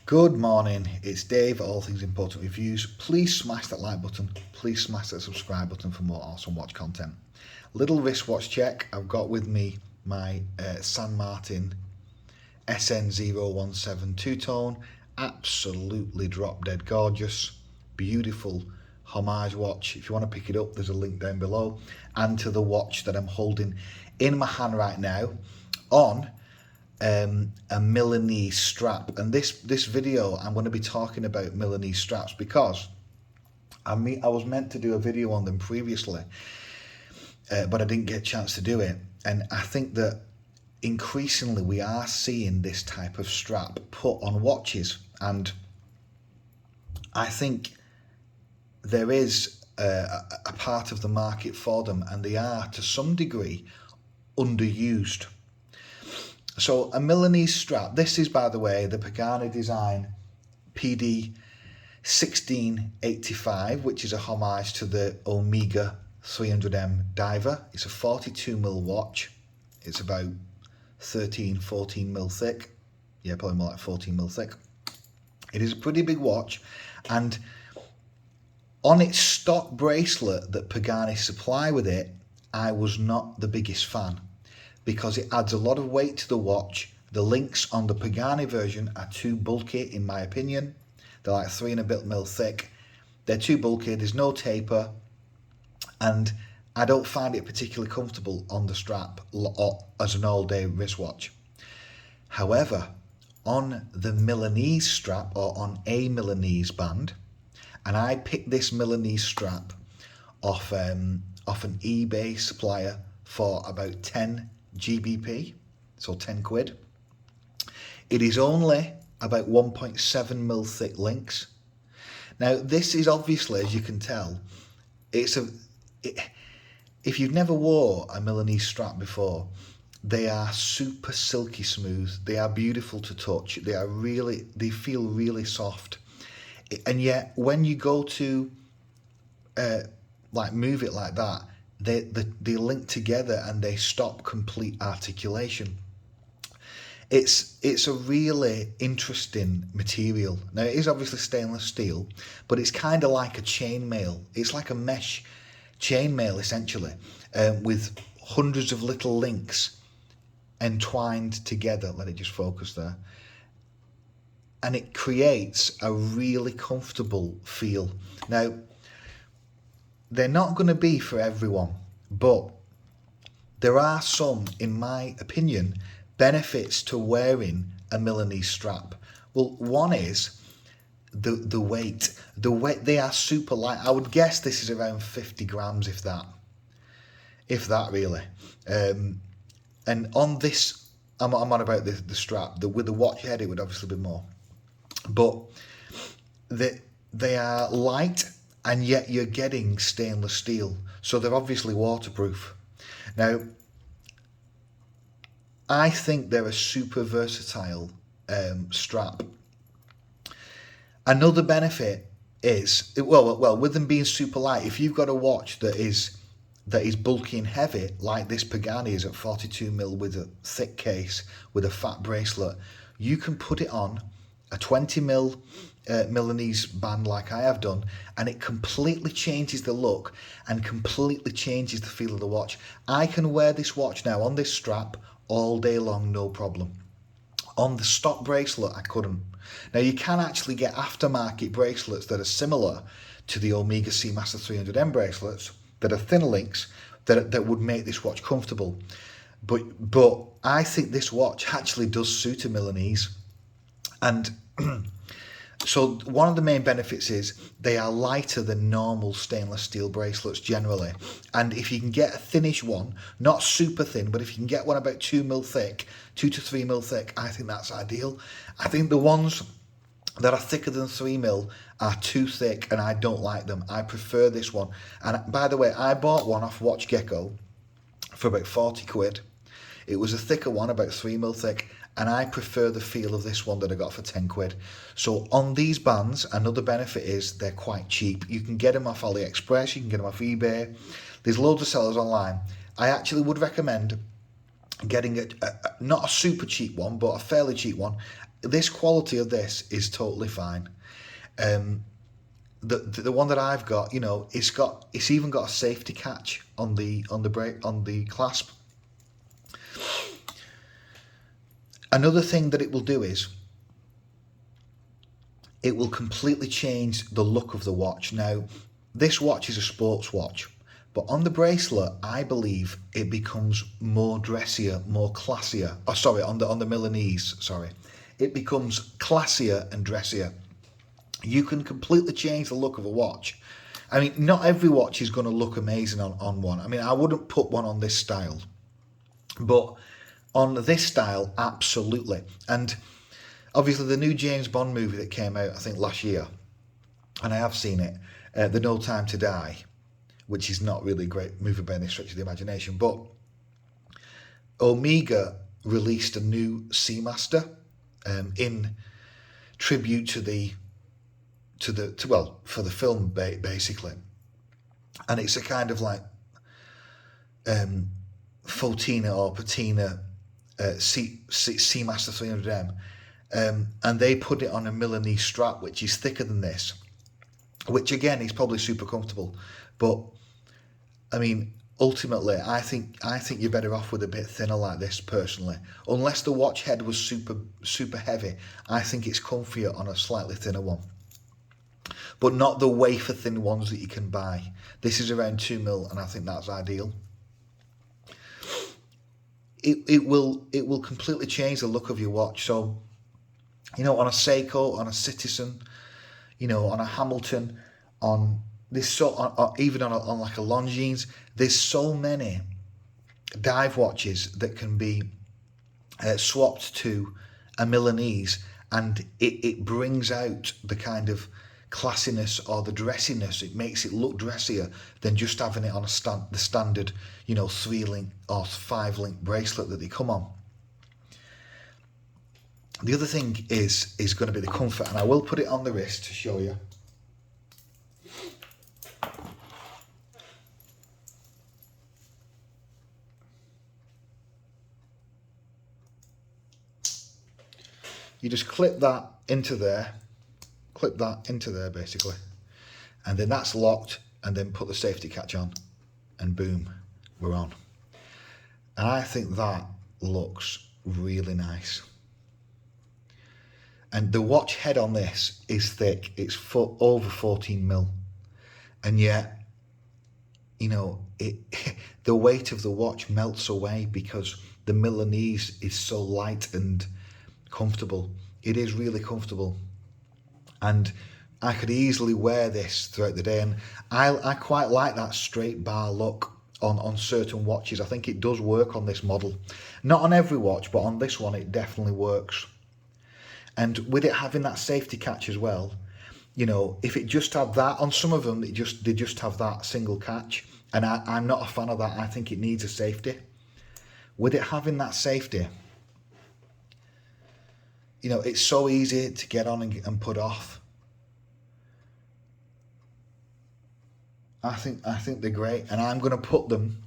Good morning, it's Dave at All Things Important Reviews. Please smash that like button, please smash that subscribe button for more awesome watch content. Little wristwatch check, I've got with me my San Martin SN017 two-tone, absolutely drop dead gorgeous, beautiful homage watch. If you want to pick it up, there's a link down below. And to the watch that I'm holding in my hand right now on a Milanese strap. And this video I'm going to be talking about Milanese straps because I was meant to do a video on them previously, but I didn't get a chance to do it. And I think that increasingly we are seeing this type of strap put on watches, and I think there is a part of the market for them, and they are to some degree underused. So a Milanese strap, this is, by the way, the Pagani design PD1685, which is a homage to the Omega 300M diver. It's a 42mm watch. It's about 14mm thick. Yeah, probably more like 14mm thick. It is a pretty big watch, and on its stock bracelet that Pagani supply with it, I was not the biggest fan, because it adds a lot of weight to the watch. The links on the Pagani version are too bulky, in my opinion. They're like 3 and a bit mil thick. They're too bulky, there's no taper, and I don't find it particularly comfortable on the strap as an all-day wristwatch. However, on the Milanese strap, or on a Milanese band, and I picked this Milanese strap off an eBay supplier for about 10 GBP, so 10 quid. It is only about 1.7mm thick links. Now this is obviously, as you can tell, if you've never wore a Milanese strap before, they are super silky smooth, they are beautiful to touch, they feel really soft, and yet when you go to like move it like that, they link together and they stop complete articulation. It's a really interesting material. Now it is obviously stainless steel, but it's kind of like a chainmail. It's like a mesh chainmail essentially, with hundreds of little links entwined together. Let it just focus there. And it creates a really comfortable feel. Now, they're not going to be for everyone, but there are some, in my opinion, benefits to wearing a Milanese strap. Well, one is the weight. The weight, they are super light. I would guess this is around 50 grams, if that really. And on this, I'm on about the strap. With the watch head, it would obviously be more. But they are light, and yet you're getting stainless steel, so they're obviously waterproof. Now, I think they're a super versatile strap. Another benefit is, well, with them being super light, if you've got a watch that is bulky and heavy, like this Pagani is at 42mm with a thick case, with a fat bracelet, you can put it on a 20mm Milanese band like I have done, and it completely changes the look and completely changes the feel of the watch. I can wear this watch now on this strap all day long, no problem. On the stock bracelet, I couldn't. Now, you can actually get aftermarket bracelets that are similar to the Omega Seamaster 300M bracelets, that are thinner links, that would make this watch comfortable. But I think this watch actually does suit a Milanese. And so one of the main benefits is they are lighter than normal stainless steel bracelets generally. And if you can get a thinnish one, not super thin, but if you can get one about 2mm thick, 2 to 3mm thick, I think that's ideal. I think the ones that are thicker than 3mm are too thick, and I don't like them. I prefer this one. And by the way, I bought one off Watch Gecko for about 40 quid. It was a thicker one, about 3mm thick, and I prefer the feel of this one that I got for 10 quid. So on these bands, another benefit is they're quite cheap. You can get them off AliExpress, you can get them off eBay. There's loads of sellers online. I actually would recommend getting not a super cheap one, but a fairly cheap one. this quality of this is totally fine. The one that I've got, you know, it's even got a safety catch on the clasp. Another thing that it will do is it will completely change the look of the watch. Now, this watch is a sports watch, but on the bracelet, I believe it becomes more dressier, more classier. Oh, sorry, on the Milanese, sorry. It becomes classier and dressier. You can completely change the look of a watch. I mean, not every watch is going to look amazing on one. I mean, I wouldn't put one on this style, but on this style, absolutely. And obviously the new James Bond movie that came out, I think last year, and I have seen it, The No Time to Die, which is not really a great movie by any stretch of the imagination, but Omega released a new Seamaster in tribute for the film basically, and it's a kind of like Fotina or Patina Seamaster 300M, and they put it on a Milanese strap which is thicker than this, which again is probably super comfortable, but I mean ultimately I think you're better off with a bit thinner like this personally, unless the watch head was super heavy. I think it's comfier on a slightly thinner one, but not the wafer thin ones that you can buy. This is around 2mm, and I think that's ideal. It will completely change the look of your watch. So, you know, on a Seiko, on a Citizen, you know, on a Hamilton, on this even on like a Longines, there's so many dive watches that can be swapped to a Milanese, and it brings out the kind of classiness or the dressiness. It makes it look dressier than just having it on the standard, you know, 3-link or 5-link bracelet that they come on. The other thing is going to be the comfort, and I will put it on the wrist to show you. You just clip that into there basically, and then that's locked, and then put the safety catch on, and boom, we're on. And I think that looks really nice. And the watch head on this is thick. It's over 14mm, and yet, you know, the weight of the watch melts away because the Milanese is so light and comfortable. It is really comfortable, and I could easily wear this throughout the day. And I quite like that straight bar look on certain watches. I think it does work on this model. Not on every watch, but on this one it definitely works. And with it having that safety catch as well, you know, if it just had that, on some of them they just have that single catch, and I'm not a fan of that. I think it needs a safety. With it having that safety, you know, it's so easy to get on and put off. I think they're great, and I'm going to put them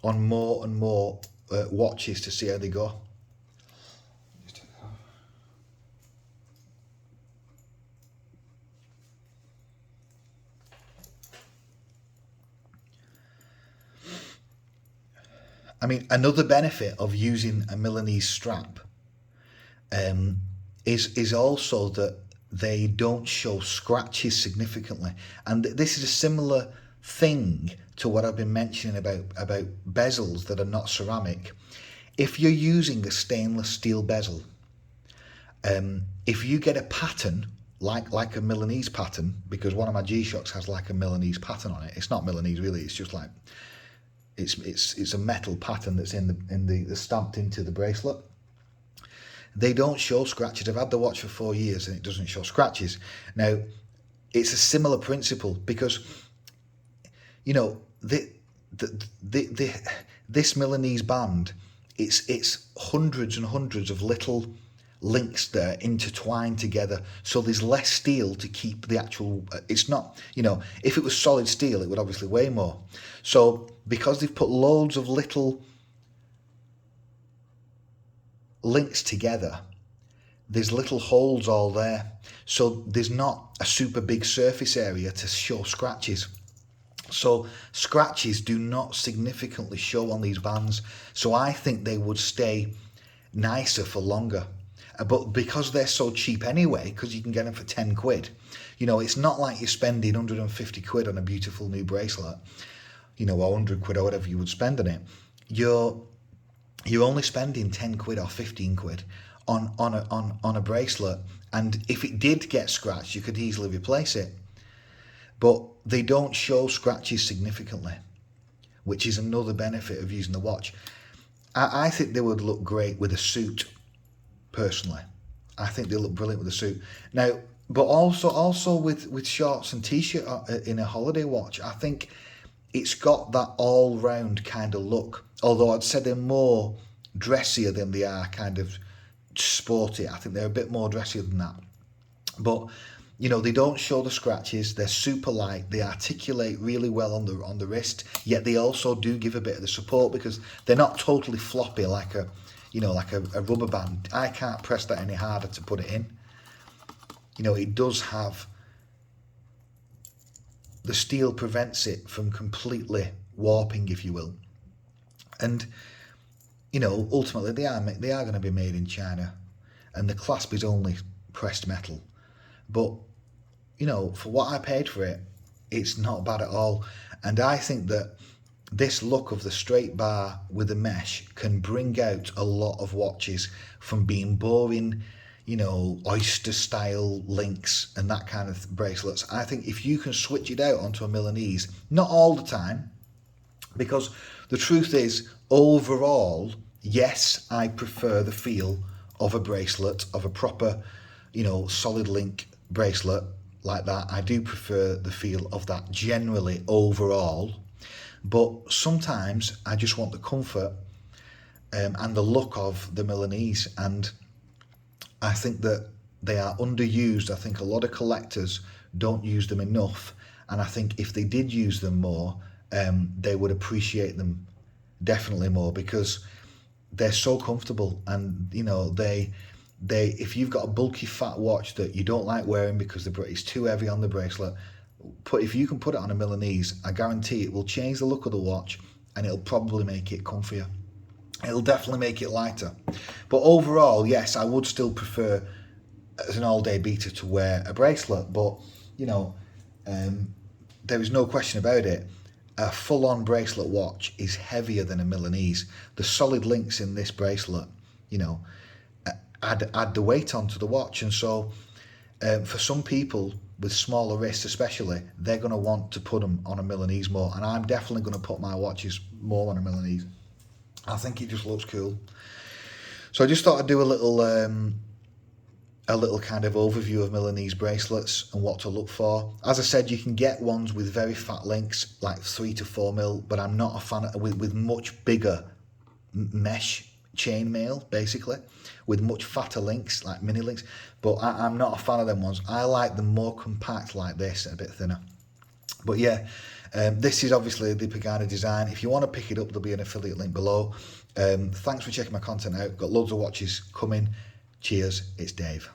on more and more watches to see how they go. I mean, another benefit of using a Milanese strap is also that they don't show scratches significantly, and this is a similar thing to what I've been mentioning about bezels that are not ceramic. If you're using a stainless steel bezel, if you get a pattern like a Milanese pattern, because one of my G-Shocks has like a Milanese pattern on it. It's not Milanese really. It's just like it's a metal pattern that's in the stamped into the bracelet. They don't show scratches. I've had the watch for 4 years and it doesn't show scratches. Now, it's a similar principle because, you know, this Milanese band, it's hundreds and hundreds of little links there intertwined together, so there's less steel to keep the actual, it's not, you know, if it was solid steel it would obviously weigh more. So because they've put loads of little links together, there's little holes all there. So there's not a super big surface area to show scratches. So scratches do not significantly show on these bands. So I think they would stay nicer for longer. But because they're so cheap anyway, because you can get them for 10 quid, you know, it's not like you're spending 150 quid on a beautiful new bracelet, you know, or 100 quid or whatever you would spend on it. You're only spending 10 quid or 15 quid on a bracelet. And if it did get scratched, you could easily replace it. But they don't show scratches significantly, which is another benefit of using the watch. I think they would look great with a suit, personally. I think they look brilliant with a suit. Now, but also with shorts and t-shirt in a holiday watch, I think it's got that all-round kind of look. Although I'd say they're more dressier than they are kind of sporty. I think they're a bit more dressier than that. But you know, they don't show the scratches. They're super light. They articulate really well on the wrist. Yet they also do give a bit of the support because they're not totally floppy like a rubber band. I can't press that any harder to put it in. You know, it does have, the steel prevents it from completely warping, if you will. And you know, ultimately they are going to be made in China, and the clasp is only pressed metal. But you know, for what I paid for it, it's not bad at all. And I think that this look of the straight bar with the mesh can bring out a lot of watches from being boring, you know, oyster style links and that kind of bracelets. I think if you can switch it out onto a Milanese, not all the time, because the truth is, overall, yes, I prefer the feel of a bracelet, of a proper, you know, solid link bracelet like that. I do prefer the feel of that generally overall, but sometimes I just want the comfort and the look of the Milanese, and I think that they are underused. I think a lot of collectors don't use them enough, and I think if they did use them more, they would appreciate them definitely more, because they're so comfortable. And you know, they if you've got a bulky fat watch that you don't like wearing because it's too heavy on the bracelet, if you can put it on a Milanese, I guarantee it will change the look of the watch, and it'll probably make it comfier. It'll definitely make it lighter. But overall, yes, I would still prefer as an all-day beater to wear a bracelet. But you know, there is no question about it. A full-on bracelet watch is heavier than a Milanese. The solid links in this bracelet, you know, add the weight onto the watch. And so for some people with smaller wrists especially, they're going to want to put them on a Milanese more. And I'm definitely going to put my watches more on a Milanese. I think it just looks cool. So I just thought I'd do a little kind of overview of Milanese bracelets and what to look for. As I said, you can get ones with very fat links, like 3 to 4 mil, but I'm not a fan of, with much bigger mesh chainmail, basically, with much fatter links, like mini links. But I'm not a fan of them ones. I like them more compact like this, a bit thinner. But yeah, this is obviously the Pagani design. If you want to pick it up, there'll be an affiliate link below. Thanks for checking my content out. Got loads of watches coming. Cheers, it's Dave.